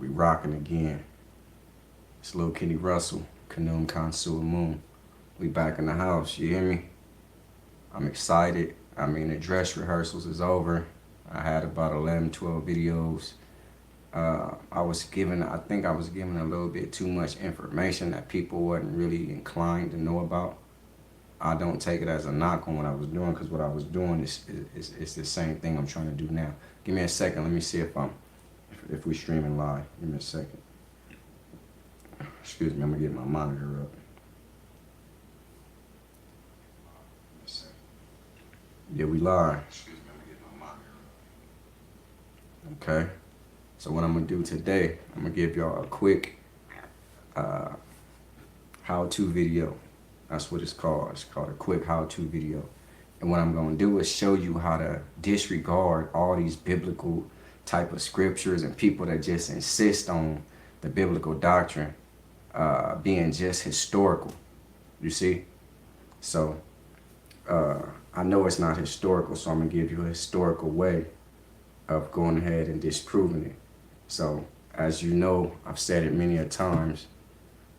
We rocking again. It's Lil Kenny Russell, Kanum Konsua Moon. We back in the house, you hear me? I'm excited. I mean, the dress rehearsals is over. I had about 11, 12 videos. I think I was given a little bit too much information that people wasn't really inclined to know about. I don't take it as a knock on what I was doing, because what I was doing is the same thing I'm trying to do now. Give me a second. Let me see if we streaming live. Give me a second. Excuse me. I'm gonna get my monitor up. Yeah, we live. Excuse me. I'm gonna get my monitor up. Okay. So what I'm gonna do today, I'm gonna give y'all a quick how-to video. That's what it's called. It's called a quick how-to video. And what I'm gonna do is show you how to disregard all these biblical type of scriptures and people that just insist on the biblical doctrine being just historical. You see? So I know it's not historical, so I'm gonna give you a historical way of going ahead and disproving it. So as you know, I've said it many a times,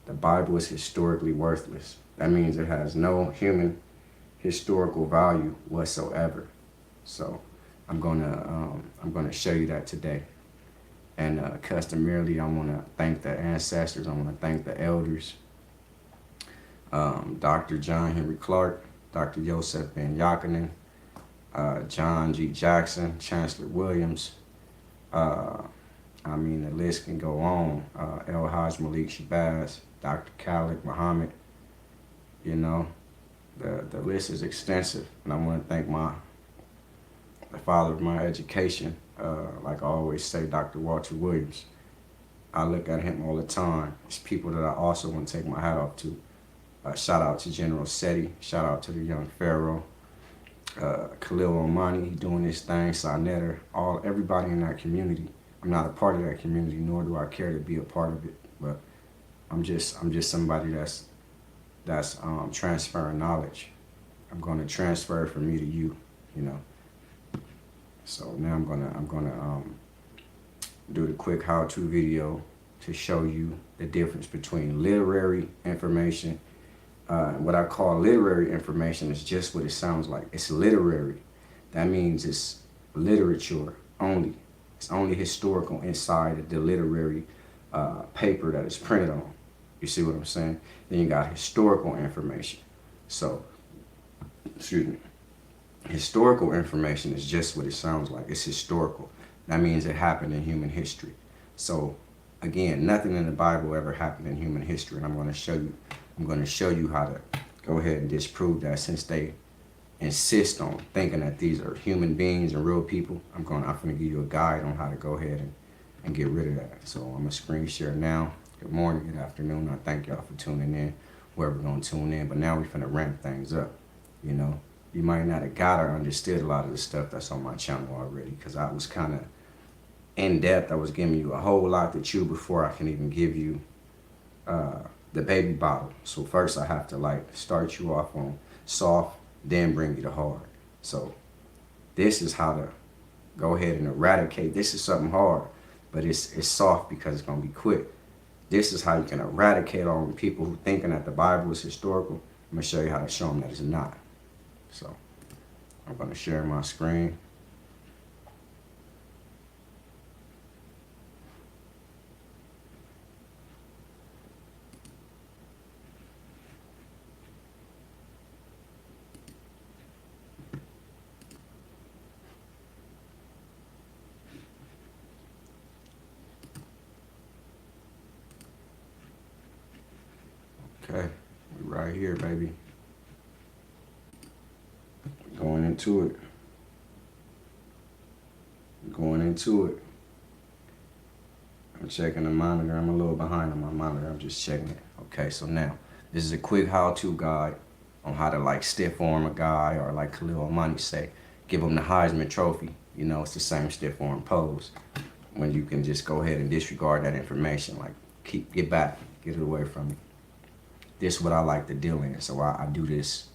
the Bible is historically worthless. That means it has no human historical value whatsoever. So I'm gonna show you that today. And customarily, I want to thank the ancestors. I want to thank the elders. Dr. John Henry Clark, Dr. Yosef Ben Yakinen, John G. Jackson, Chancellor Williams. I mean, the list can go on. El Haj Malik Shabazz, Dr. Khalid Muhammad. You know, the list is extensive, and I want to thank the father of my education, like I always say, Dr. Walter Williams. I look at him all the time. It's people that I also want to take my hat off to. Shout out to General Seti. Shout out to the young Pharaoh. Khalil Omani, he doing this thing. Sanetter, everybody in that community. I'm not a part of that community, nor do I care to be a part of it. But I'm just somebody that's transferring knowledge. I'm going to transfer from me to you, you know. So now I'm gonna do the quick how-to video to show you the difference between literary information. What I call literary information is just what it sounds like. It's literary. That means it's literature only. It's only historical inside of the literary paper that it's printed on. You see what I'm saying? Then you got historical information. So, excuse me. Historical information is just what it sounds like. It's historical. That means it happened in human history. So, again, nothing in the Bible ever happened in human history, and I'm going to show you how to go ahead and disprove that, since they insist on thinking that these are human beings and real people. I'm going to give you a guide on how to go ahead and get rid of that. So I'm going to screen share now. Good morning, good afternoon. I thank y'all for tuning in, whoever going to tune in. But now we're finna ramp things up, you know. You might not have got or understood a lot of the stuff that's on my channel already, because I was kind of in depth. I was giving you a whole lot to chew before I can even give you the baby bottle. So first I have to like start you off on soft, then bring you to hard. So this is how to go ahead and eradicate. This is something hard, but it's soft because it's gonna be quick. This is how you can eradicate all the people who thinking that the Bible is historical. I'm gonna show you how to show them that it's not. So I'm gonna share my screen. Okay, we right here, baby. Going into it. Going into it. I'm checking the monitor. I'm a little behind on my monitor. I'm just checking it. Okay, so now this is a quick how-to guide on how to like stiff arm a guy, or like Khalil Omani say, give him the Heisman Trophy. You know, it's the same stiff arm pose. When you can just go ahead and disregard that information, like get back, get it away from me. This is what I like to deal in. So I do this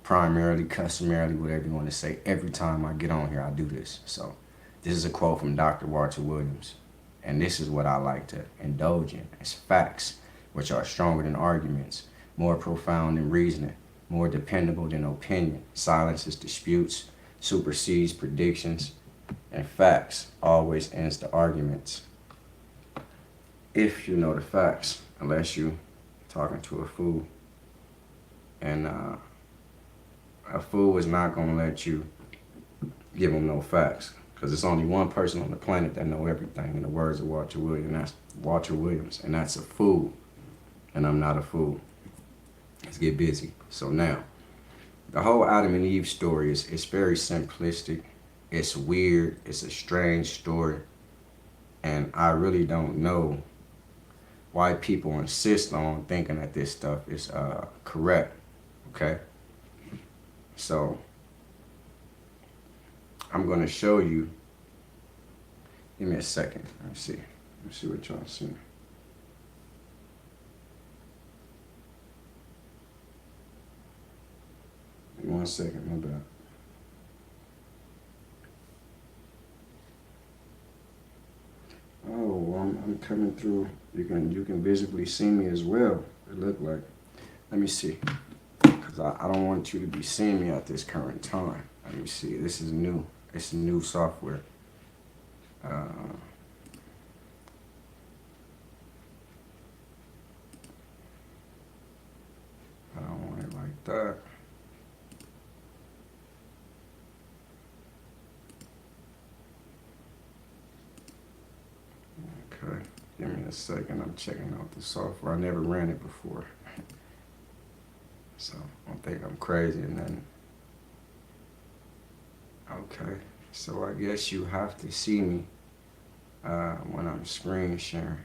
primarily, customarily, whatever you want to say. Every time I get on here, I do this. So this is a quote from Dr. Walter Williams. And this is what I like to indulge in. It's facts, which are stronger than arguments, more profound than reasoning, more dependable than opinion, silences disputes, supersedes predictions, and facts always ends the arguments. If you know the facts, unless you talking to a fool. And a fool is not going to let you give them no facts. Because there's only one person on the planet that know everything, in the words of Walter Williams. That's Walter Williams, and that's a fool. And I'm not a fool. Let's get busy. So now, the whole Adam and Eve story is very simplistic. It's weird. It's a strange story. And I really don't know why people insist on thinking that this stuff is correct. Okay? So, I'm going to show you. Give me a second. Let me see what y'all see. 1 second, my bad. Oh, I'm coming through. You can visibly see me as well. It looked like. Let me see, because I don't want you to be seeing me at this current time. Let me see. This is new. It's new software. I don't want it like that. Okay, give me a second. I'm checking out the software. I never ran it before. So I don't think I'm crazy and then. Okay, so I guess you have to see me when I'm screen sharing.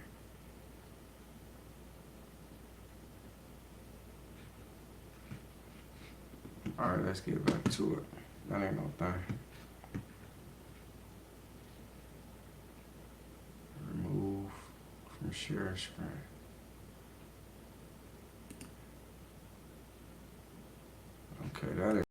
All right, let's get back to it. That ain't no thing. Remove from share screen. Okay, that is.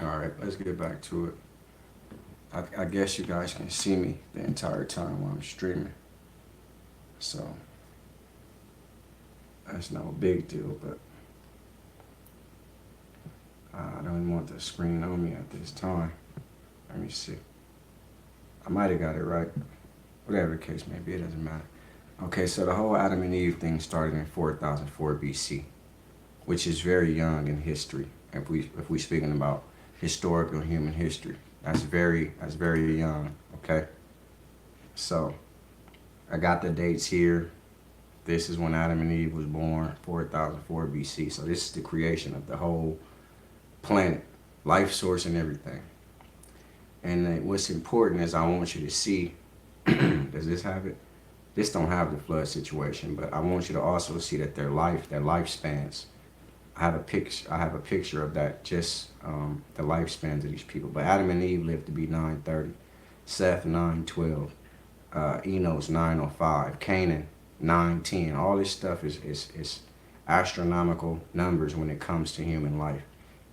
All right, let's get back to it. I guess you guys can see me the entire time while I'm streaming. So that's no big deal, but I don't even want the screen on me at this time. Let me see. I might have got it right. Whatever the case may be, it doesn't matter. Okay, so the whole Adam and Eve thing started in 4004 BC, which is very young in history. If we speaking about historical human history, that's very young. Okay, so I got the dates here. This is when Adam and Eve was born, 4004 BC. So this is the creation of the whole planet, life source and everything. And what's important is I want you to see, does this have it? This don't have the flood situation, but I want you to also see that their lifespans. I have a picture of that, just the lifespans of these people. But Adam and Eve lived to be 930, Seth 912, Enos 905, Canaan 910. All this stuff is astronomical numbers when it comes to human life.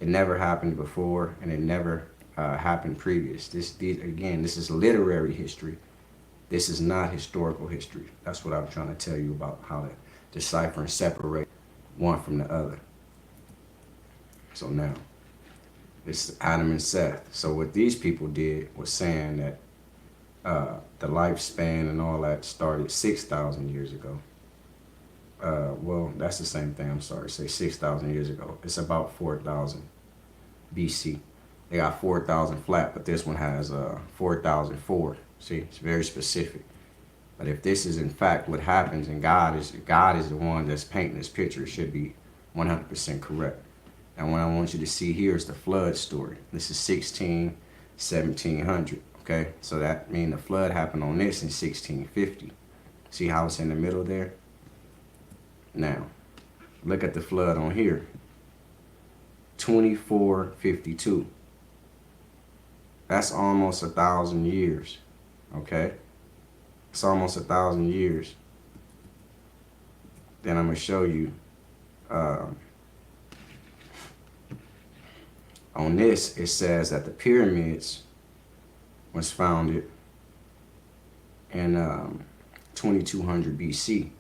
It never happened before, and it never happened previous. This is literary history. This is not historical history. That's what I'm trying to tell you about how to decipher and separate one from the other. So now, it's Adam and Seth. So what these people did was saying that the lifespan and all that started 6,000 years ago. Well, that's the same thing. I'm sorry, say 6,000 years ago. It's about 4,000 BC. They got 4,000 flat, but this one has 4,004. See, it's very specific. But if this is in fact what happens, and God is the one that's painting this picture, it should be 100% correct. And what I want you to see here is the flood story. This is 1700. Okay, so that means the flood happened on this in 1650. See how it's in the middle there? Now, look at the flood on here. 2452. That's almost 1,000 years. Okay? It's almost 1,000 years. Then I'm going to show you on this, it says that the pyramids was founded in 2200 BC.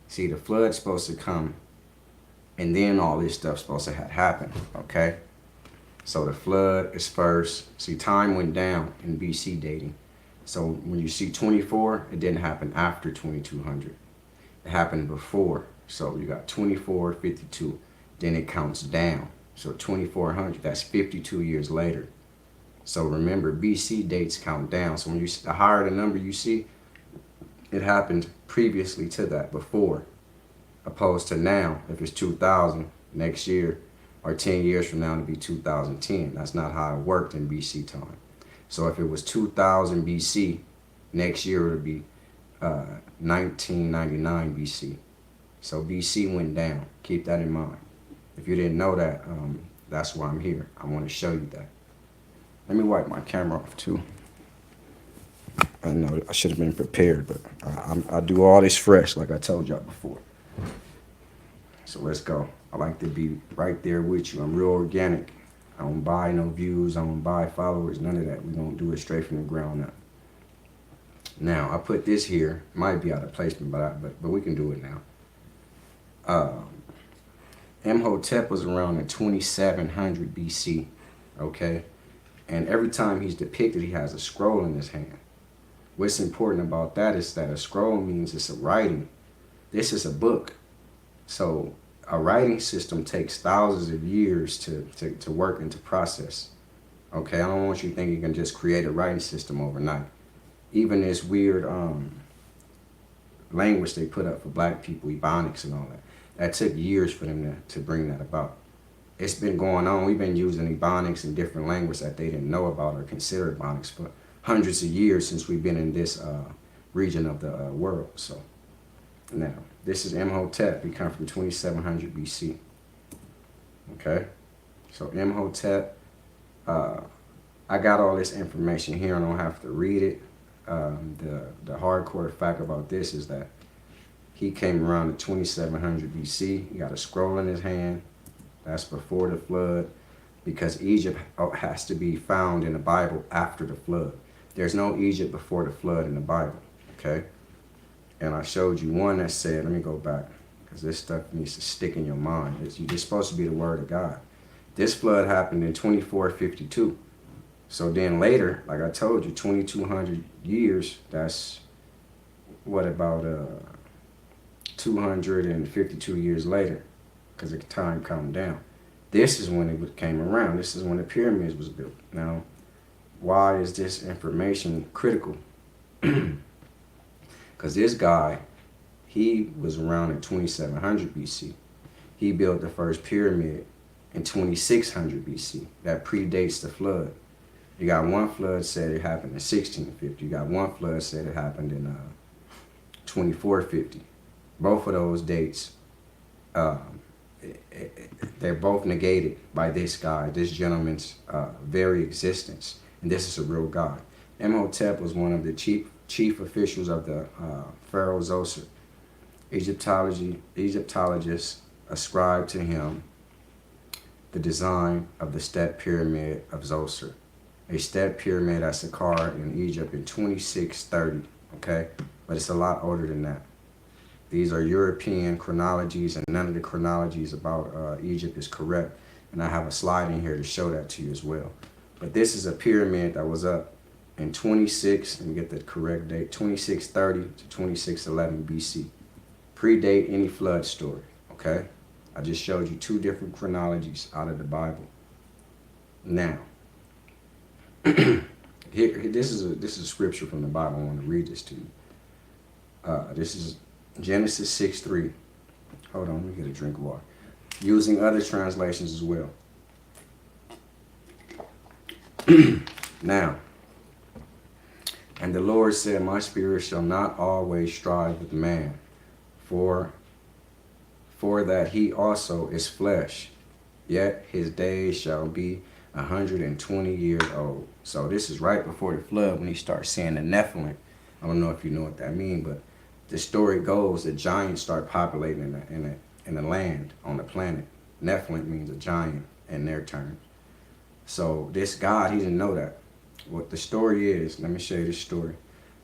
See, the flood's supposed to come, and then all this stuff's supposed to have happened, okay? So the flood is first. See, time went down in BC dating. So when you see 24, it didn't happen after 2200. It happened before. So you got 24, 52, then it counts down. So 2400, that's 52 years later. So remember, BC dates count down. So when you, the higher the number you see, it happened previously to that, before, opposed to now. If it's 2000 next year, or 10 years from now, it'll be 2010. That's not how it worked in BC time. So if it was 2000 BC, next year it would be 1999 BC. So BC went down. Keep that in mind. If you didn't know that, that's why I'm here. I want to show you that. Let me wipe my camera off too. I know I should have been prepared, but I do all this fresh, like I told y'all before. So let's go. I like to be right there with you. I'm real organic. I don't buy no views. I don't buy followers. None of that. We're going to do it straight from the ground up. Now, I put this here. Might be out of placement, but we can do it now. Imhotep was around in 2700 BC. Okay? And every time he's depicted, he has a scroll in his hand. What's important about that is that a scroll means it's a writing. This is a book. So a writing system takes thousands of years to work and to process. Okay, I don't want you to think you can just create a writing system overnight. Even this weird language they put up for black people, Ebonics and all that took years for them to bring that about. It's been going on. We've been using Ebonics and different languages that they didn't know about or consider Ebonics for hundreds of years since we've been in this region of the world. So now, this is Imhotep. He come from 2700 BC. Okay? So Imhotep, I got all this information here. I don't have to read it. The hardcore fact about this is that he came around in 2700 BC. He got a scroll in his hand. That's before the flood, because Egypt has to be found in the Bible after the flood. There's no Egypt before the flood in the Bible, okay? And I showed you one that said, let me go back, because this stuff needs to stick in your mind. It's supposed to be the word of God. This flood happened in 2452. So then later, like I told you, 2200 years, that's what, about 252 years later, because the time calmed down. This is when it came around. This is when the pyramids was built. Now, why is this information critical? Because this guy, he was around in 2700 BC. He built the first pyramid in 2600 BC. That predates the flood. You got one flood said it happened in 1650. You got one flood said it happened in 2450. Both of those dates, they're both negated by this guy, this gentleman's very existence. And this is a real guy. Imhotep was one of the chief officials of the Pharaoh Zoser. Egyptologists ascribed to him the design of the step pyramid of Zoser, a step pyramid at Saqqara in Egypt in 2630, okay? But it's a lot older than that. These are European chronologies, and none of the chronologies about Egypt is correct. And I have a slide in here to show that to you as well. But this is a pyramid that was up in let me get the correct date, 2630 to 2611 BC. Predate any flood story, okay? I just showed you two different chronologies out of the Bible. Now, this is a scripture from the Bible. I want to read this to you. This is Genesis 6:3. Hold on, let me get a drink of water. Using other translations as well. Now, and the Lord said, my spirit shall not always strive with man, for that he also is flesh, yet his days shall be 120 years old. So this is right before the flood when he starts seeing the Nephilim. I don't know if you know what that means, but the story goes that giants start populating in the land on the planet. Nephilim means a giant in their terms. So this God, he didn't know that. What the story is, let me show you the story.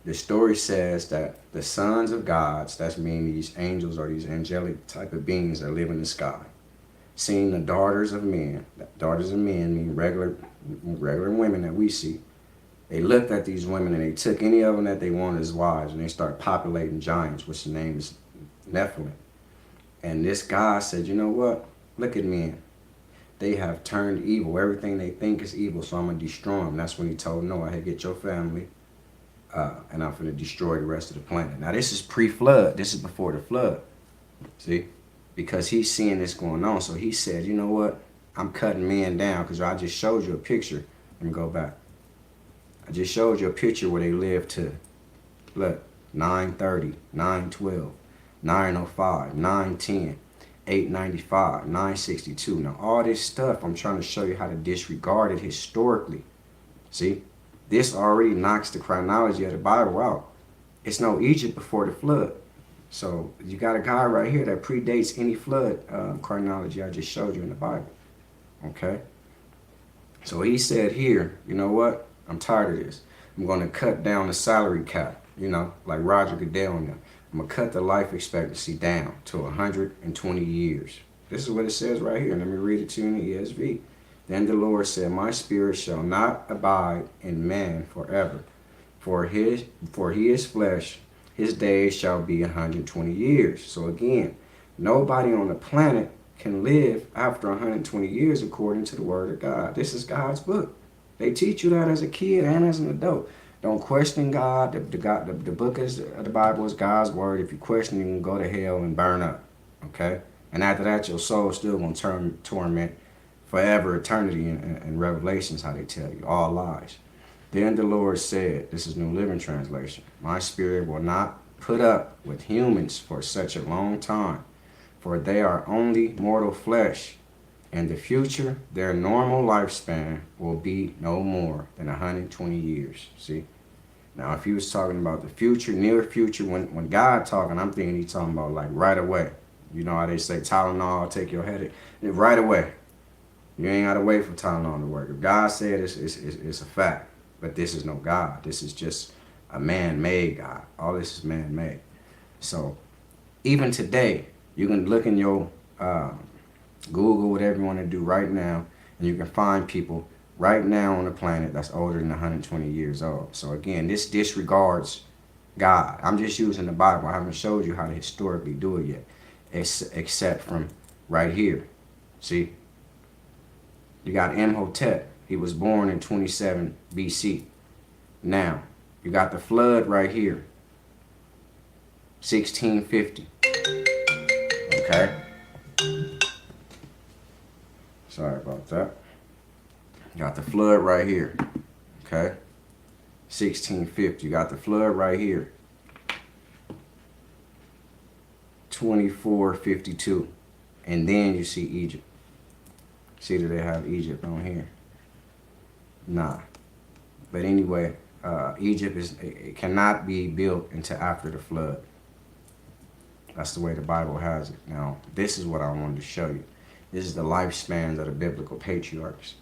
The story says that the sons of gods, that's mean these angels or these angelic type of beings that live in the sky, seeing the daughters of men. Daughters of men mean regular women that we see. They looked at these women and they took any of them that they wanted as wives, and they started populating giants, which the name is Nephilim. And this God said, you know what? Look at men. They have turned evil. Everything they think is evil, so I'm going to destroy them. That's when he told Noah, hey, get your family, and I'm going to destroy the rest of the planet. Now, this is pre-flood. This is before the flood. See? Because he's seeing this going on. So he said, you know what? I'm cutting men down because I just showed you a picture. Let me go back. I just showed you a picture where they lived to, look, 930, 912, 905, 910, 895, 962. Now, all this stuff, I'm trying to show you how to disregard it historically. See? This already knocks the chronology of the Bible out. It's no Egypt before the flood. So you got a guy right here that predates any flood chronology I just showed you in the Bible. Okay? So he said here, you know what? I'm tired of this. I'm going to cut down the salary cap, you know, like Roger Goodell and them. I'm going to cut the life expectancy down to 120 years. This is what it says right here. Let me read it to you in the ESV. Then the Lord said, my spirit shall not abide in man forever, for he is flesh. His days shall be 120 years. So again, nobody on the planet can live after 120 years according to the word of God. This is God's book. They teach you that as a kid and as an adult. Don't question God. The book of the Bible is God's word. If you question, you can go to hell and burn up. Okay? And after that, your soul still going to torment forever, eternity in Revelations, how they tell you. All lies. Then the Lord said, this is New Living Translation, my spirit will not put up with humans for such a long time, for they are only mortal flesh. In the future, their normal lifespan will be no more than 120 years. See? Now, if he was talking about the future, near future, when God talking, I'm thinking he's talking about like right away. You know how they say Tylenol, take your headache? Right away. You ain't got to wait for Tylenol to work. If God said it's a fact. But this is no God. This is just a man-made God. All this is man-made. So even today, you can look in your Google, whatever you want to do right now, and you can find people right now on the planet that's older than 120 years old. So again, this disregards God. I'm just using the Bible. I haven't showed you how to historically do it yet, except from right here. See? You got Imhotep. He was born in 27 BC. Now, you got the flood right here. 1650. Okay? Sorry about that. You got the flood right here. Okay? 1650. You got the flood right here. 2452. And then you see Egypt. See that they have Egypt on here? Nah. But anyway, Egypt it cannot be built until after the flood. That's the way the Bible has it. Now, this is what I wanted to show you. This is the lifespans of the biblical patriarchs.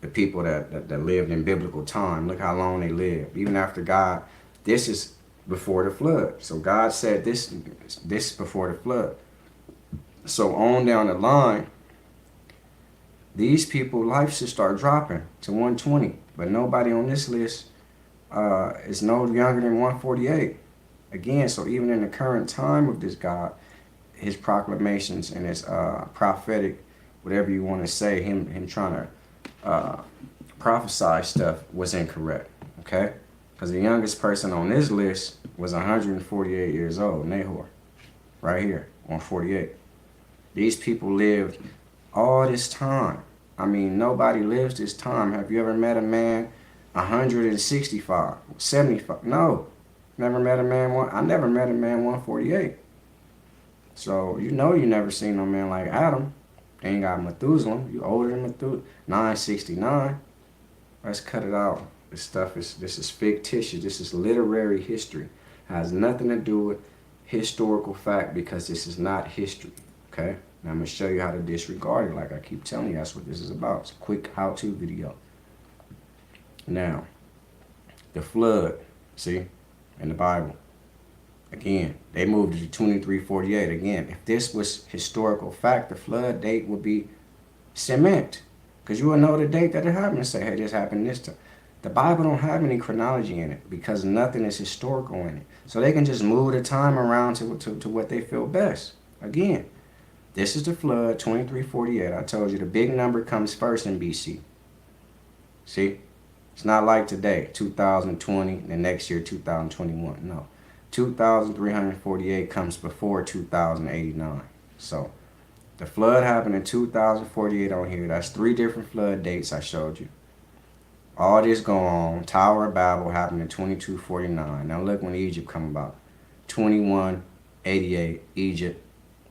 The people that lived in biblical time. Look how long they lived. Even after God, this is before the flood. So God said this before the flood. So on down the line, these people, life should start dropping to 120. But nobody on this list is no younger than 148. Again, so even in the current time of this God, his proclamations and his prophetic, whatever you want to say, him trying to prophesy stuff was incorrect. Okay? Because the youngest person on this list was 148 years old, Nahor. Right here, 148. These people lived all this time. I mean, nobody lives this time. Have you ever met a man 165, 75? No. Never met a man I never met a man 148. So you know you never seen no man like Adam. Then you got Methuselah. You older than Methuselah. 969. Let's cut it out. This is fictitious. This is literary history. Has nothing to do with historical fact because this is not history. Okay? Now I'm going to show you how to disregard it. Like I keep telling you, that's what this is about. It's a quick how-to video. Now, the flood, see, in the Bible. Again, they moved it to 2348. Again, if this was historical fact, the flood date would be cement. Because you will know the date that it happened and say, hey, this happened this time. The Bible don't have any chronology in it because nothing is historical in it. So they can just move the time around to what they feel best. Again, this is the flood, 2348. I told you the big number comes first in BC. See? It's not like today, 2020, the next year, 2021. No. 2348 comes before 2089. So the flood happened in 2048 on here. That's 3 different flood dates I showed you. All this going on. Tower of Babel happened in 2249. Now look when Egypt come about. 2188, Egypt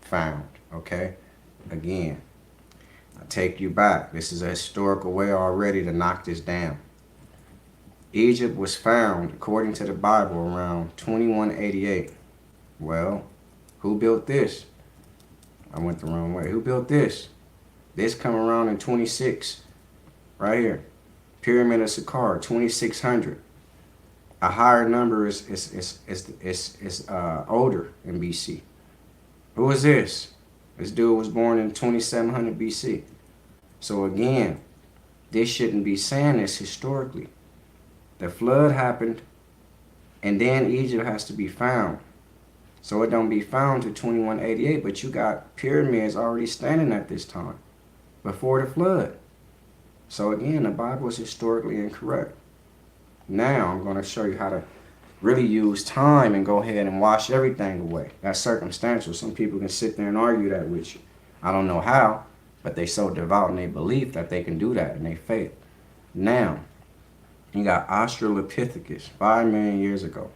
found. Okay? Again, I take you back. This is a historical way already to knock this down. Egypt was found, according to the Bible, around 2188. Well, who built this? I went the wrong way. Who built this? This come around in 26. Right here. Pyramid of Saqqara, 2600. A higher number is older in BC. Who is this? This dude was born in 2700 BC. So again, this shouldn't be saying this historically. The flood happened, and then Egypt has to be found. So it don't be found to 2188, but you got pyramids already standing at this time, before the flood. So again, the Bible is historically incorrect. Now I'm going to show you how to really use time and go ahead and wash everything away. That's circumstantial. Some people can sit there and argue that with you. I don't know how, but they so devout in their belief that they can do that in their faith. Now, you got Australopithecus, 5 million years ago.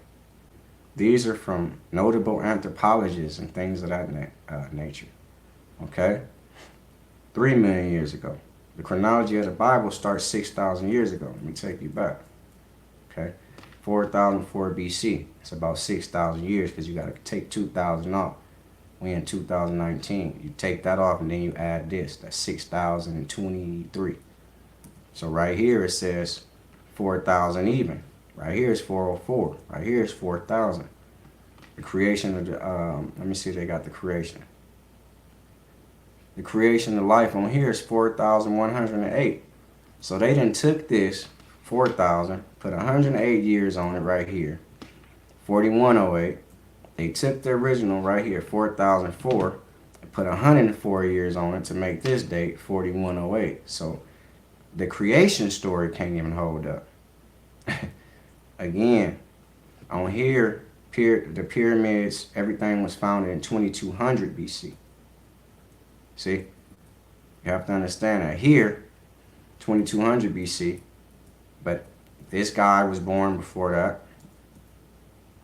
These are from notable anthropologists and things of that nature. Okay? 3 million years ago. The chronology of the Bible starts 6,000 years ago. Let me take you back. Okay? 4004 BC. It's about 6,000 years because you got to take 2,000 off. We in 2019. You take that off and then you add this. That's 6,023. So right here it says 4,000 even. Right here is 404. Right here is 4,000. The creation of the, let me see if they got the creation. The creation of life on here is 4,108. So they done took this 4,000, put 108 years on it right here. 4108. They took the original right here, 4004, and put 104 years on it to make this date 4108. So the creation story can't even hold up. Again, on here, the pyramids, everything was founded in 2200 BC. See? You have to understand that here, 2200 BC, but this guy was born before that,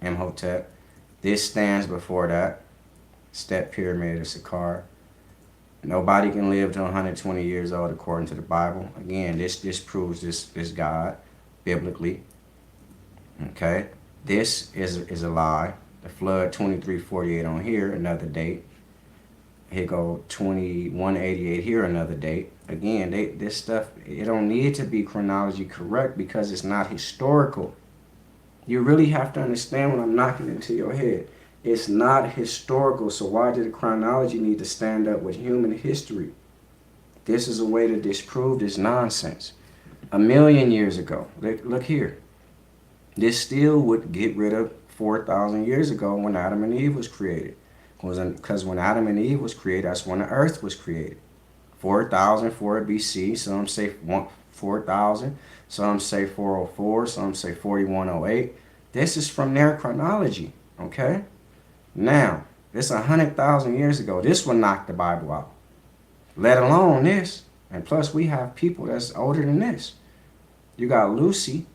Imhotep. This stands before that, Step Pyramid of Saqqara. Nobody can live to 120 years old according to the Bible. Again, this proves this God biblically. Okay, this is a lie. The flood 2348 on here, another date. Here go 2188 here, another date. Again, this stuff, it don't need to be chronology correct because it's not historical. You really have to understand when I'm knocking into your head. It's not historical, so why did the chronology need to stand up with human history? This is a way to disprove this nonsense. 1 million years ago, look here. This still would get rid of 4,000 years ago when Adam and Eve was created. Because when Adam and Eve was created, that's when the earth was created. 4,004 BC, some say 4,000, some say 404, some say 4108. This is from their chronology, okay? Now, this 100,000 years ago. This will knock the Bible out, let alone this. And plus, we have people that's older than this. You got Lucy,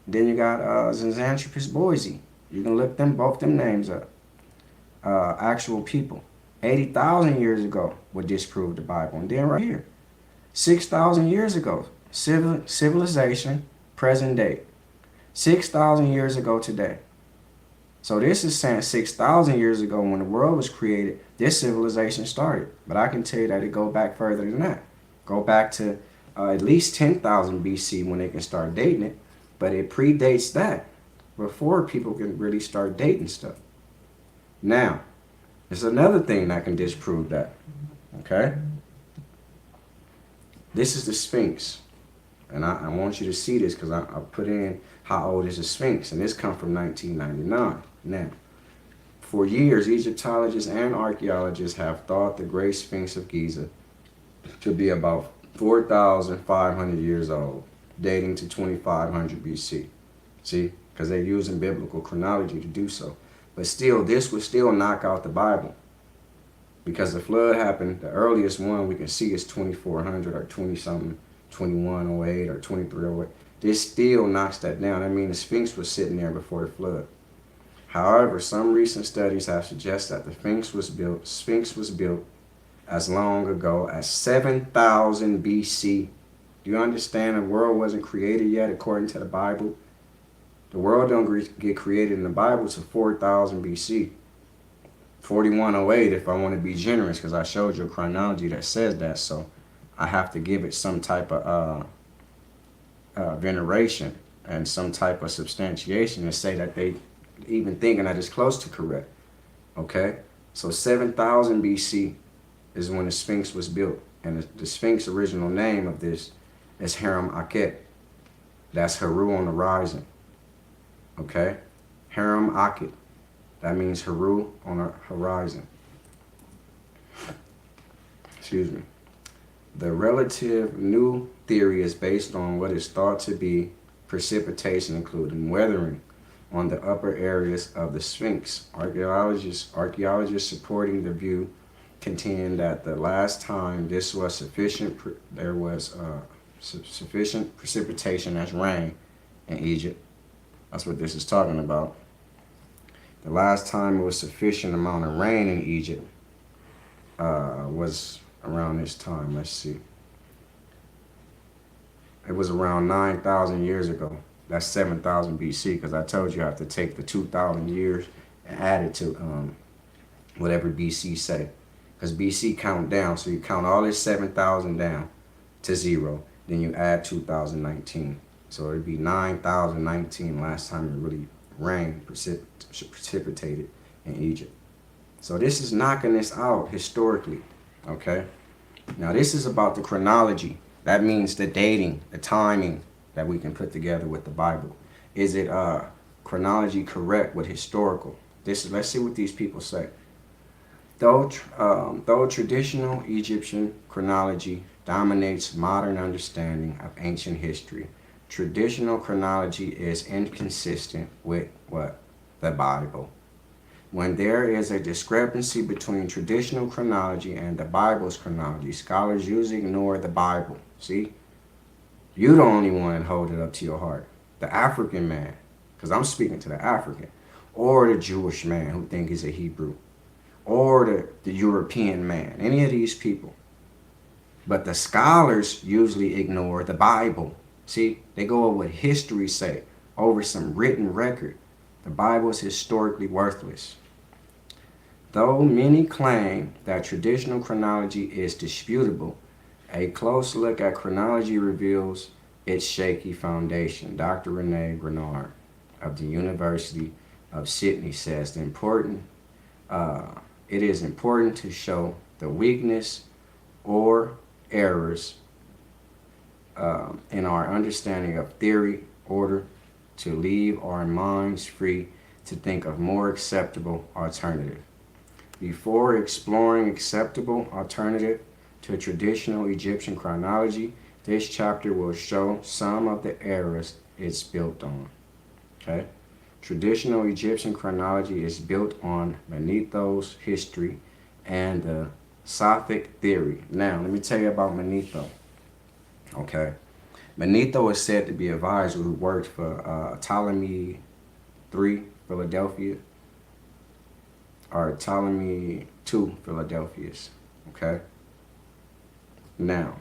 then you got Xanthropus boise. You can look both them names up. Actual people. 80,000 years ago would disprove the Bible. And then right here, 6,000 years ago, civilization, present day. 6,000 years ago today. So this is saying 6,000 years ago when the world was created, this civilization started. But I can tell you that it go back further than that. Go back to at least 10,000 BC when they can start dating it. But it predates that, before people can really start dating stuff. Now, there's another thing that can disprove that. Okay? This is the Sphinx. And I want you to see this because I put in how old is the Sphinx. And this comes from 1999. Now, for years, Egyptologists and archaeologists have thought the Great Sphinx of Giza to be about 4,500 years old, dating to 2500 BC. See? Because they're using biblical chronology to do so. But still, this would still knock out the Bible. Because the flood happened, the earliest one we can see is 2400 or 20-something, 2108 or 2308. This still knocks that down. I mean, the Sphinx was sitting there before the flood. However, some recent studies have suggested that the Sphinx was built as long ago as 7,000 BC. Do you understand the world wasn't created yet according to the Bible? The world don't get created in the Bible to 4,000 BC. 4108 if I want to be generous, because I showed you a chronology that says that, so I have to give it some type of veneration and some type of substantiation to say that they even thinking that it's close to correct. Okay, so 7,000 BC is when the Sphinx was built, and the Sphinx original name of this is Haram Akhet. That's Heru on the rising. Okay, Haram Akhet. That means Heru on the horizon. Excuse me. The relative new theory is based on what is thought to be precipitation, including weathering, on the upper areas of the Sphinx. Archaeologists supporting the view contend that the last time this was there was sufficient precipitation as rain in Egypt. That's what this is talking about. The last time it was sufficient amount of rain in Egypt was around this time. Let's see. It was around 9,000 years ago. That's 7,000 BC, because I told you I have to take the 2,000 years and add it to whatever BC say. Because BC count down, so you count all this 7,000 down to 0. Then you add 2019. So it'd be 9,019 last time it really rained, precipitated in Egypt. So this is knocking this out historically, okay? Now this is about the chronology. That means the dating, the timing that we can put together with the Bible. Is it chronology correct with historical? Let's see what these people say. Though traditional Egyptian chronology dominates modern understanding of ancient history, traditional chronology is inconsistent with what? The Bible. When there is a discrepancy between traditional chronology and the Bible's chronology, scholars usually ignore the Bible. See? You're the only one hold it up to your heart. The African man, because I'm speaking to the African, or the Jewish man who think he's a Hebrew, or the European man, any of these people. But the scholars usually ignore the Bible. See, they go with what history say over some written record. The Bible is historically worthless. Though many claim that traditional chronology is disputable, a close look at chronology reveals its shaky foundation. Dr. Rene Grenard of the University of Sydney says it is important to show the weakness or errors in our understanding of theory, order to leave our minds free to think of more acceptable alternative. Before exploring acceptable alternative to traditional Egyptian chronology, this chapter will show some of the errors it's built on. Okay? Traditional Egyptian chronology is built on Manetho's history and the Sophic theory. Now, let me tell you about Manetho. Okay? Manetho is said to be a advisor who worked for Ptolemy III, Philadelphia. are Ptolemy II Philadelphius. Okay. Now,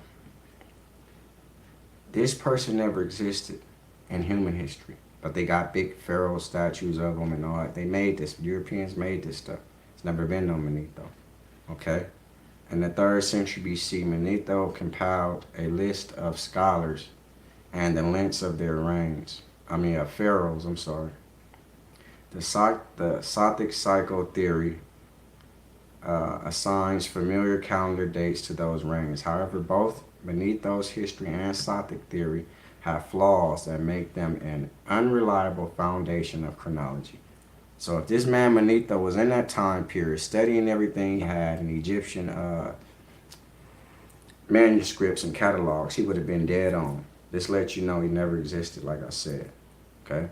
this person never existed in human history, but they got big pharaoh statues of them and all that. They made this. Europeans made this stuff. It's never been no Manetho. Okay. In the 3rd century BC, Manetho compiled a list of scholars and the lengths of their reigns. Pharaohs, I'm sorry. The Sothic cycle theory assigns familiar calendar dates to those reigns. However, both Manetho's history and Sothic theory have flaws that make them an unreliable foundation of chronology. So if this man Manetho was in that time period studying everything he had in Egyptian manuscripts and catalogs, he would have been dead on. This lets you know he never existed, like I said. Okay?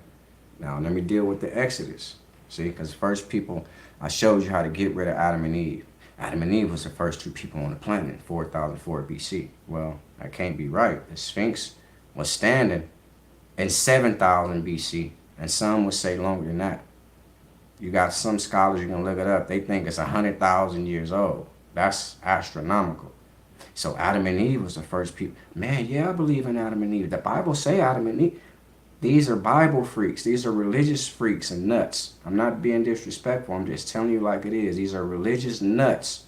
Now let me deal with the Exodus. See, because first people, I showed you how to get rid of Adam and Eve. Adam and Eve was the first 2 people on the planet in 4004 BC. Well, that can't be right. The Sphinx was standing in 7000 BC, and some would say longer than that. You got some scholars, you can look it up, they think it's 100,000 years old. That's astronomical. So Adam and Eve was the first people. Man, yeah, I believe in Adam and Eve. The Bible say Adam and Eve. These are Bible freaks. These are religious freaks and nuts. I'm not being disrespectful. I'm just telling you like it is. These are religious nuts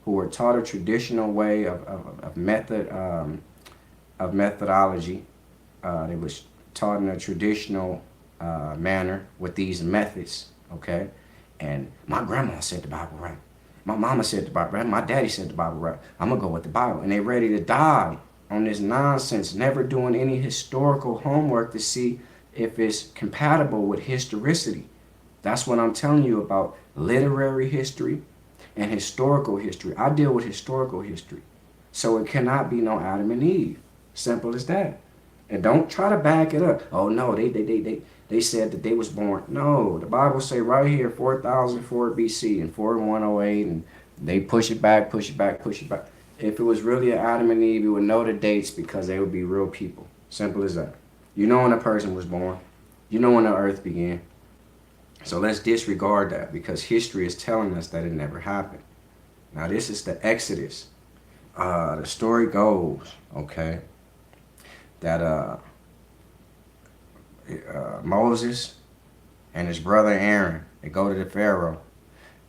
who were taught a traditional way of methodology. They was taught in a traditional manner with these methods. Okay, and my grandma said the Bible right. My mama said the Bible right. My daddy said the Bible right. I'm gonna go with the Bible, and they ready to die on this nonsense, never doing any historical homework to see if it's compatible with historicity. That's what I'm telling you about literary history and historical history. I deal with historical history. So it cannot be no Adam and Eve. Simple as that. And don't try to back it up. Oh no, they said that they was born. No, the Bible say right here 4004 BC and 4108, and they push it back, push it back, push it back. If it was really an Adam and Eve, you would know the dates because they would be real people. Simple as that. You know when a person was born. You know when the earth began. So let's disregard that because history is telling us that it never happened. Now this is the Exodus. The story goes, okay, that Moses and his brother Aaron, they go to the Pharaoh.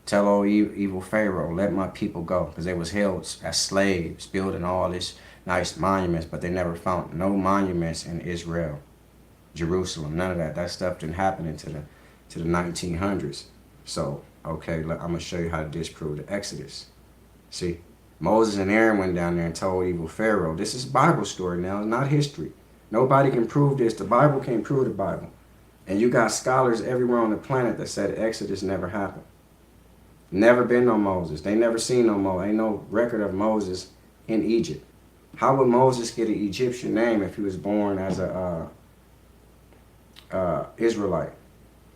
Tell old evil Pharaoh, let my people go. Because they was held as slaves, building all this nice monuments, but they never found no monuments in Israel, Jerusalem, none of that. That stuff didn't happen into the 1900s. So, okay, I'm going to show you how to disprove the Exodus. See, Moses and Aaron went down there and told evil Pharaoh. This is Bible story now, it's not history. Nobody can prove this. The Bible can't prove the Bible. And you got scholars everywhere on the planet that said the Exodus never happened. Never been no Moses. They never seen no Moses. Ain't no record of Moses in Egypt. How would Moses get an Egyptian name if he was born as a Israelite?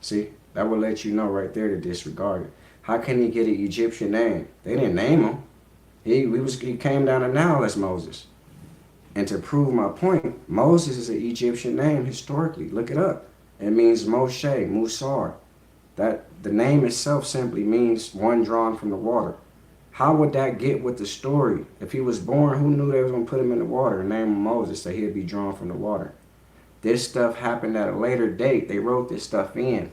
See, that would let you know right there to disregard it. How can he get an Egyptian name? They didn't name him. He came down to Nile as Moses. And to prove my point, Moses is an Egyptian name historically. Look it up. It means Moshe, Musar. That the name itself simply means one drawn from the water. How would that get with the story? If he was born, who knew they was going to put him in the water and name him Moses, so he'd be drawn from the water? This stuff happened at a later date. They wrote this stuff in.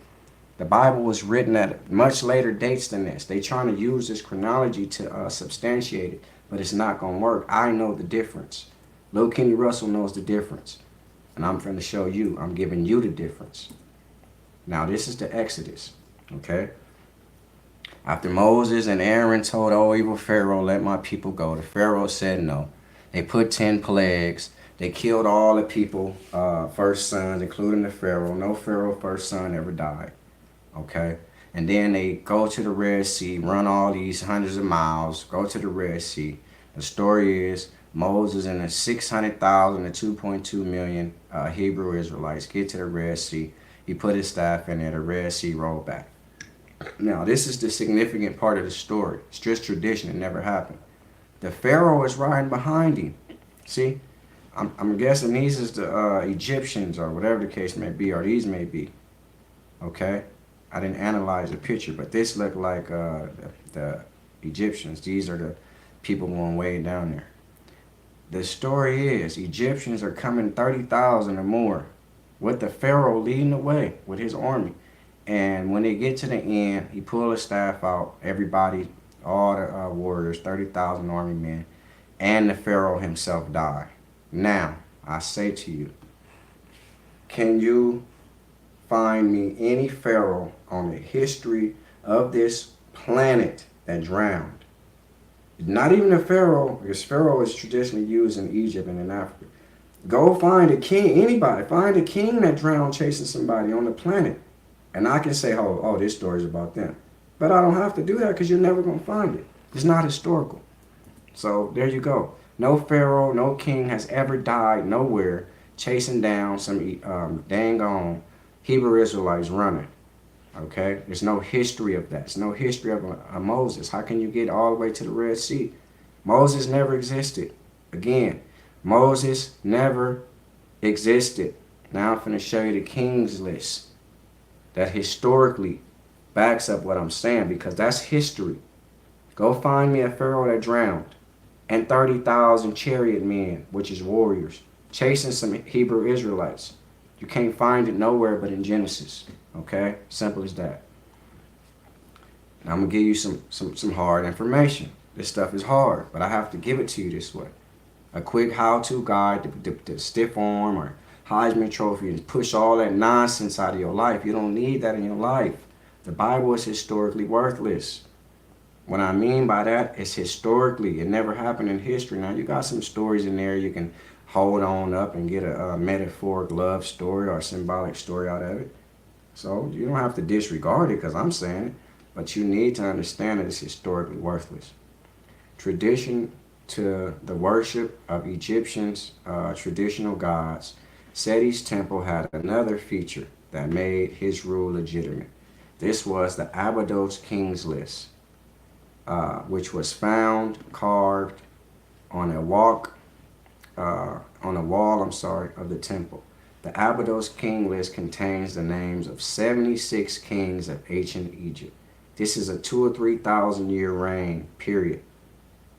The Bible was written at much later dates than this. They trying to use this chronology to substantiate it, but it's not going to work. I know the difference. Lil Kenny Russell knows the difference. And I'm going to show you. I'm giving you the difference. Now, this is the Exodus, okay? After Moses and Aaron told, oh, evil Pharaoh, let my people go, the Pharaoh said no. They put 10 plagues. They killed all the people, first sons, including the Pharaoh. No Pharaoh first son ever died, okay? And then they go to the Red Sea, run all these hundreds of miles, go to the Red Sea. The story is Moses and the 600,000 to 2.2 million Hebrew Israelites get to the Red Sea. He put his staff in there, the Red Sea rolled back. Now, this is the significant part of the story. It's just tradition. It never happened. The Pharaoh is riding behind him. See, I'm guessing these is the Egyptians or whatever the case may be, or these may be. Okay? I didn't analyze the picture, but this looked like the Egyptians. These are the people going way down there. The story is Egyptians are coming 30,000 or more with the Pharaoh leading the way with his army. And when they get to the end, he pulled his staff out. Everybody, all the warriors, 30,000 army men, and the Pharaoh himself die. Now, I say to you, can you find me any Pharaoh on the history of this planet that drowned? Not even a Pharaoh, because Pharaoh is traditionally used in Egypt and in Africa. Go find a king, anybody, find a king that drowned chasing somebody on the planet. And I can say, oh, this story is about them. But I don't have to do that because you're never going to find it. It's not historical. So there you go. No Pharaoh, no king has ever died nowhere chasing down some dang on Hebrew Israelites running. Okay? There's no history of that. There's no history of Moses. How can you get all the way to the Red Sea? Moses never existed. Again, Moses never existed. Now I'm going to show you the kings list that historically backs up what I'm saying, because that's history. Go find me a Pharaoh that drowned and 30,000 chariot men, which is warriors, chasing some Hebrew Israelites. You can't find it nowhere but in Genesis. Okay? Simple as that. Now I'm going to give you some hard information. This stuff is hard, but I have to give it to you this way. A quick how-to guide to stiff arm or Heisman Trophy and push all that nonsense out of your life. You don't need that in your life. The Bible is historically worthless. What I mean by that is historically. It never happened in history. Now, you got some stories in there you can hold on up and get a metaphoric love story or a symbolic story out of it. So you don't have to disregard it because I'm saying it, but you need to understand that it's historically worthless. Tradition to the worship of Egyptians' traditional gods, Seti's temple had another feature that made his rule legitimate. This was the Abydos Kings list, which was found carved on a wall of the temple. The Abydos King list contains the names of 76 kings of ancient Egypt. This is a 2,000 or 3,000 year reign period.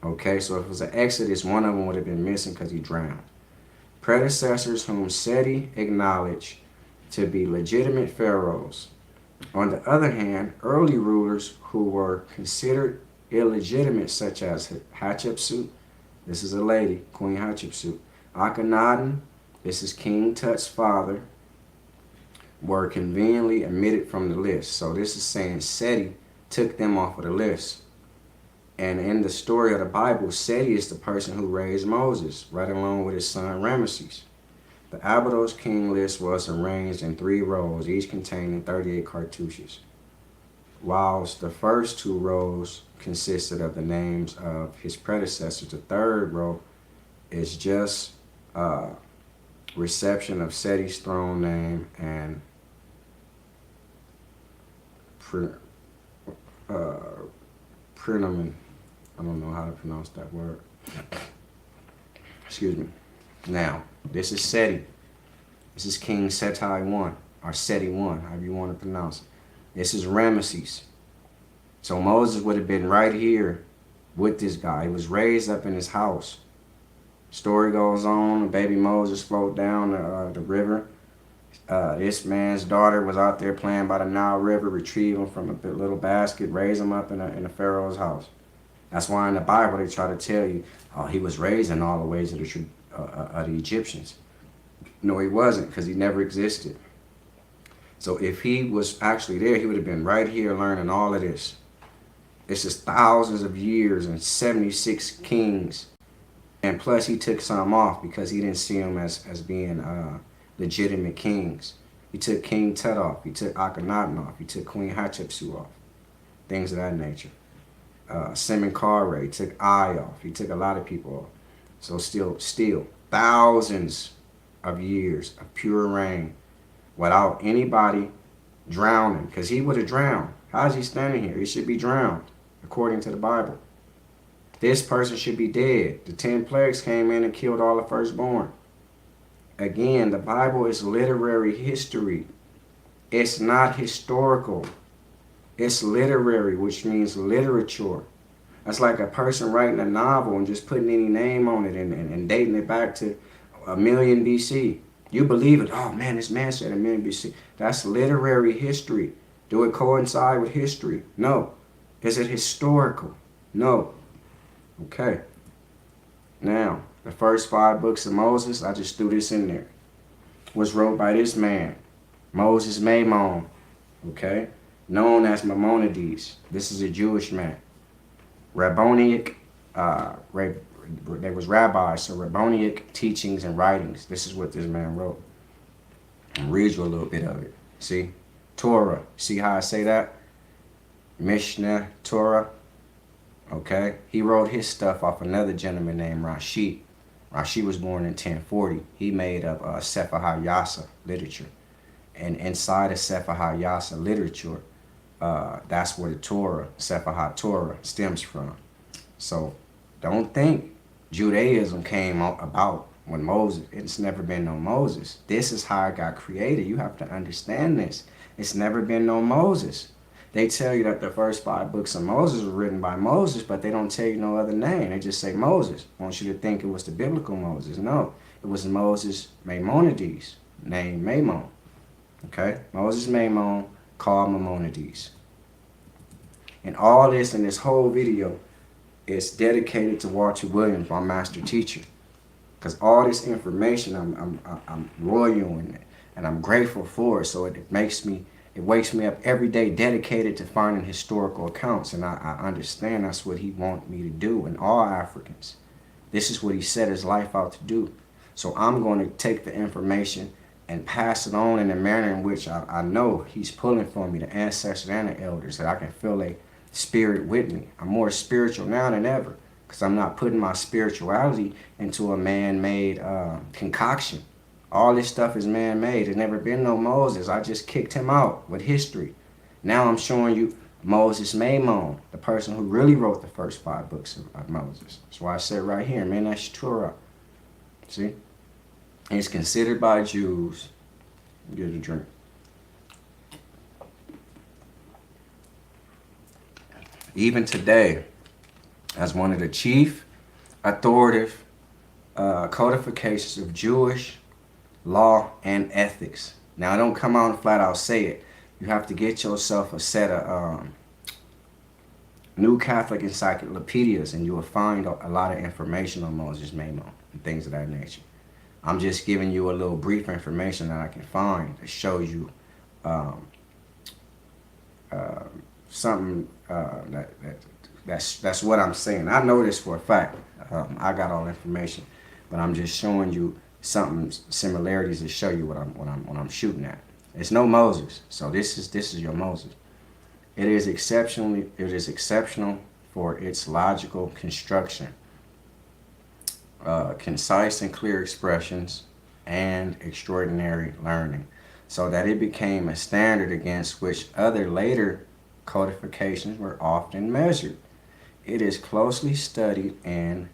Okay, so if it was an Exodus, one of them would have been missing because he drowned. Predecessors whom Seti acknowledged to be legitimate pharaohs. On the other hand, early rulers who were considered illegitimate, such as Hatshepsut, this is a lady, Queen Hatshepsut, Akhenaten, this is King Tut's father, were conveniently omitted from the list. So this is saying Seti took them off of the list. And in the story of the Bible, Seti is the person who raised Moses, right along with his son Ramesses. The Abydos King list was arranged in 3 rows, each containing 38 cartouches, whilst the first 2 rows consisted of the names of his predecessors. The third row is just reception of Seti's throne name and prenomen. I don't know how to pronounce that word. Excuse me. Now, this is Seti. This is King Seti I, or Seti I, however you want to pronounce it. This is Ramesses. So Moses would have been right here with this guy. He was raised up in his house. Story goes on, baby Moses floated down the river. This man's daughter was out there playing by the Nile River, retrieve him from a little basket, raise him up in a Pharaoh's house. That's why in the Bible they try to tell you, oh, he was raised in all the ways of the Egyptians. No, he wasn't, because he never existed. So if he was actually there, he would have been right here learning all of this. This is thousands of years and 76 kings. And plus he took some off because he didn't see them as being legitimate kings. He took King Tut off. He took Akhenaten off. He took Queen Hatshepsut off. Things of that nature. Semenkhare, he took Ai off. He took a lot of people off. So still thousands of years of pure reign without anybody drowning, because he would have drowned. How is he standing here? He should be drowned, according to the Bible. This person should be dead. The 10 plagues came in and killed all the firstborn. Again, the Bible is literary history. It's not historical. It's literary, which means literature. That's like a person writing a novel and just putting any name on it and dating it back to a million BC. You believe it. Oh man, this man said a million BC. That's literary history. Do it coincide with history? No. Is it historical? No. Okay. Now, the first 5 books of Moses, I just threw this in there, was wrote by this man, Moses Maimon, okay? Known as Maimonides. This is a Jewish man. Rabbinic, there was rabbis, so rabbinic teachings and writings. This is what this man wrote. I'll read you a little bit of it. See? Torah. See how I say that? Mishnah, Torah. Okay? He wrote his stuff off another gentleman named Rashi. Rashi was born in 1040. He made up Sefer HaYasa literature. And inside of Sefer HaYasa literature, that's where the Torah, Sefer HaTorah, stems from. So don't think Judaism came about when Moses. It's never been no Moses. This is how it got created. You have to understand this. It's never been no Moses. They tell you that the first 5 books of Moses were written by Moses, but they don't tell you no other name. They just say Moses. I want you to think it was the biblical Moses. No, it was Moses Maimonides, named Maimon. Okay? Moses Maimon, called Maimonides. And all this in this whole video is dedicated to Walter Williams, my master teacher. Because all this information, I'm royal in it, and I'm grateful for it. So it wakes me up every day dedicated to finding historical accounts. And I understand that's what he wants me to do, and all Africans. This is what he set his life out to do. So I'm going to take the information and pass it on in a manner in which I know he's pulling for me, the ancestors and the elders, that I can feel a spirit with me. I'm more spiritual now than ever, because I'm not putting my spirituality into a man-made concoction. All this stuff is man-made. There's never been no Moses. I just kicked him out with history. Now I'm showing you Moses Maimon, the person who really wrote the first 5 books of Moses. That's why I said right here, man, that's Torah. See? And it's considered by Jews. Get a drink. Even today, as one of the chief authoritative codifications of Jewish law and ethics. Now, don't come out and flat out say it. You have to get yourself a set of New Catholic encyclopedias, and you will find a lot of information on Moses Maimon and things of that nature. I'm just giving you a little brief information that I can find that shows you something that's what I'm saying. I know this for a fact. I got all the information, but I'm just showing you similarities to show you what I'm shooting at. It's no Moses, so this is your Moses. It is exceptional for its logical construction, concise and clear expressions, and extraordinary learning, so that it became a standard against which other later codifications were often measured. It is closely studied in,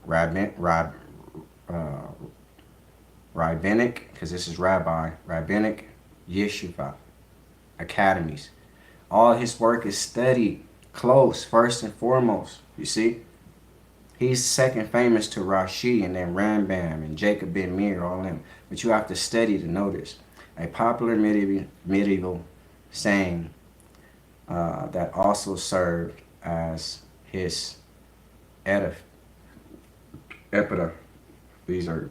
rabbinic, because this is rabbinic yeshiva academies. All his work is studied close, first and foremost. You see? He's second famous to Rashi and then Rambam and Jacob ben Meir, all them. But you have to study to know this. A popular medieval saying that also served as his epitaph. These are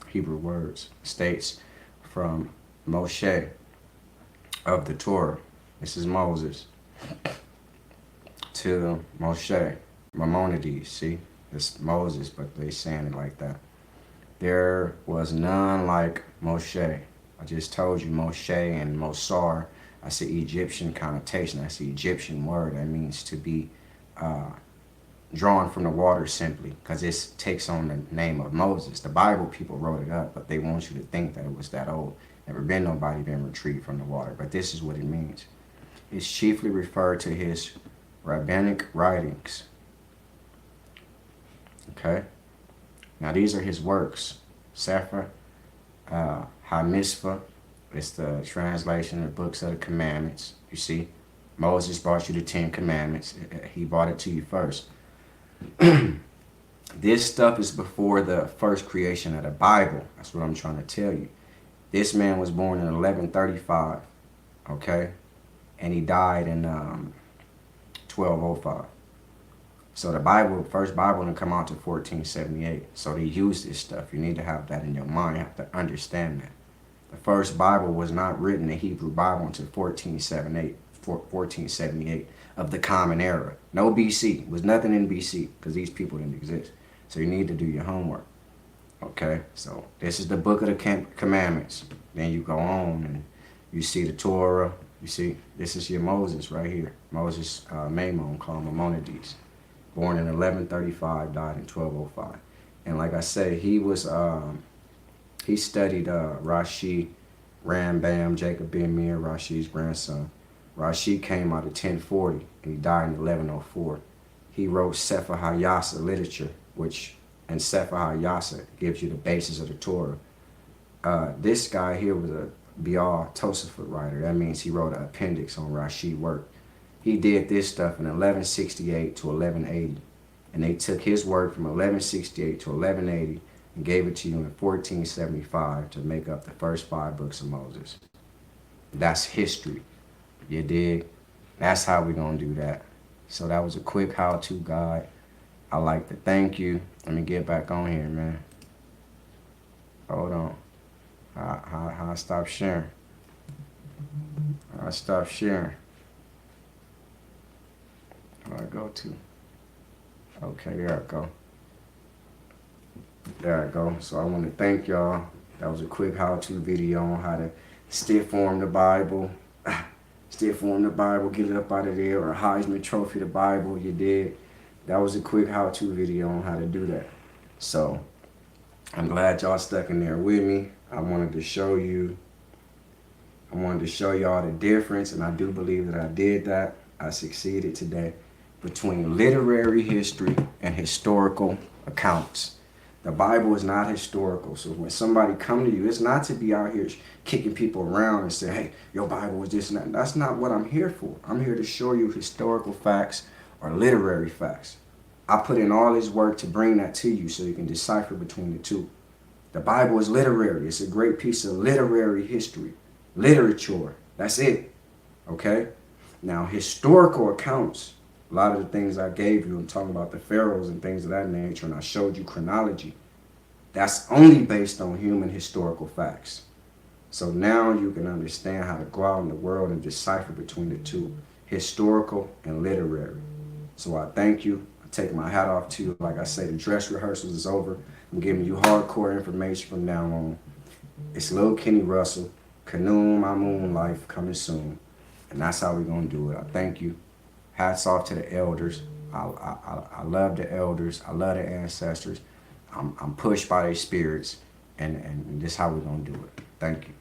Hebrew words. States from Moshe of the Torah. This is Moses. To Moshe. Maimonides, see? It's Moses, but they saying it like that. There was none like Moshe. I just told you Moshe and Mosar. That's an Egyptian connotation. That's the Egyptian word. That means to be drawn from the water simply, because this takes on the name of Moses. The Bible people wrote it up, but they want you to think that it was that old. Never been nobody been retrieved from the water, but this is what it means. It's chiefly referred to his rabbinic writings. Okay? Now these are his works. Sefer HaMitzvah, It's the translation of the books of the commandments. You see, Moses brought you the 10 commandments. He brought it to you first. This stuff is before the first creation of the Bible. That's what I'm trying to tell you. This man was born in 1135, okay? And he died in 1205. So the Bible, first Bible didn't come out to 1478. So they used this stuff. You need to have that in your mind. You have to understand that. The first Bible was not written, the Hebrew Bible, until 1478 of the Common Era. No BC. There was nothing in BC because these people didn't exist. So you need to do your homework. Okay? So this is the book of the commandments. Then you go on and you see the Torah. You see, this is your Moses right here. Moses Maimon, called Maimonides. Born in 1135, died in 1205. And like I say, he was... he studied Rashi, Rambam, Jacob ben Meir, Rashi's grandson. Rashi came out of 1040 and he died in 1104. He wrote Sefer HaYasa literature, which, and Sefer HaYasa gives you the basis of the Torah. This guy here was a Bial Tosafot writer. That means he wrote an appendix on Rashi work. He did this stuff in 1168 to 1180. And they took his work from 1168 to 1180 and gave it to you in 1475 to make up the first 5 books of Moses. That's history. You dig? That's how we're going to do that. So that was a quick how-to guide. I like to thank you. Let me get back on here, man. Hold on. How I stop sharing? I stop sharing. Where I go to? Okay, there I go. There I go. So I want to thank y'all. That was a quick how-to video on how to stiff form the Bible. Stiff form the Bible, get it up out of there, or Heisman Trophy the Bible, you did. That was a quick how-to video on how to do that. So I'm glad y'all stuck in there with me. I wanted to show y'all the difference, and I do believe that I did that. I succeeded today, between literary history and historical accounts. The Bible is not historical. So when somebody come to you, it's not to be out here kicking people around and say, hey, your Bible was this and that. That's not what I'm here for. I'm here to show you historical facts or literary facts. I put in all this work to bring that to you so you can decipher between the two. The Bible is literary. It's a great piece of literary history. Literature. That's it. Okay? Now, historical accounts, a lot of the things I gave you, I'm talking about the pharaohs and things of that nature, and I showed you chronology. That's only based on human historical facts. So now you can understand how to go out in the world and decipher between the two, historical and literary. So I thank you. I take my hat off to you. Like I say, the dress rehearsals is over. I'm giving you hardcore information from now on. It's Lil Kenny Russell, Canoe My Moon Life, coming soon. And that's how we're going to do it. I thank you. Hats off to the elders. I love the elders. I love the ancestors. I'm pushed by their spirits. And this is how we're going to do it. Thank you.